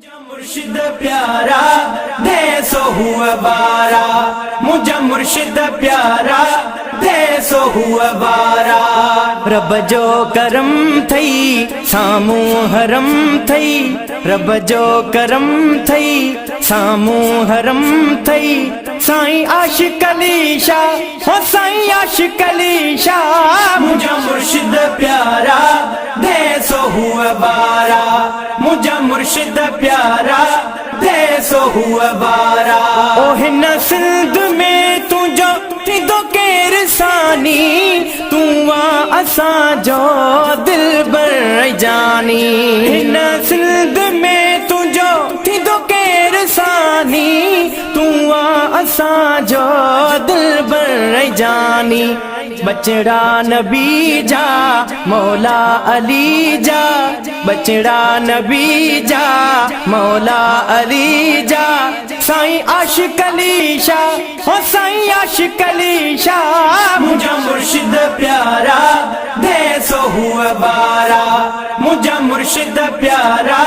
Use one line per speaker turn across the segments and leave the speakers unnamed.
मुझा मुर्शिद प्यारा दे सो हुआ बारा, मुझा मुर्शिद प्यारा दे सो हुआ बारा। रब जो करम थई सामू हरम थई, रब जो करम थई सामू हरम थई। साईं आशिक अली शाह हो साईं आशिक अली शाह, मुझा मुर्शिद प्यारा दे सो हुआ बारा, मुझा मुर्शिद प्यारा दे सो हुआ बारा। ओ हिन सिंध में तू जो थींदो केर सानी, तू आ असां जो दिलबर जानी। हिन सिंध में तू जो थींदो केर सानी, तू आ असां जो दिलबर जानी। बचड़ा नबी जा मौला अली जा, बचड़ा नबी जा मौला अली जा। साईं आशिक अली शाह हो साईं आशिक अली शाह, मुझा मुर्शिद प्यारा दे सो हुआ बारा, मुझा मुर्शिद प्यारा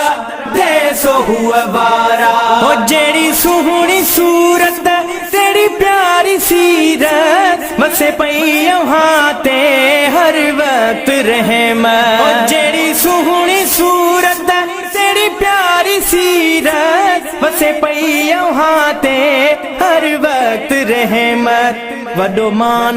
दे सो हुआ बारा। हो जेड़ी सुहनी सूरत तेरी प्यारी सीरत, बसे पई वहाँ ते हर वक्त रहमत। जेड़ी सुहनी सूरत तेरी प्यारी सीरत, बसे पई वहाँ ते हर वक्त रहमत। वडो मान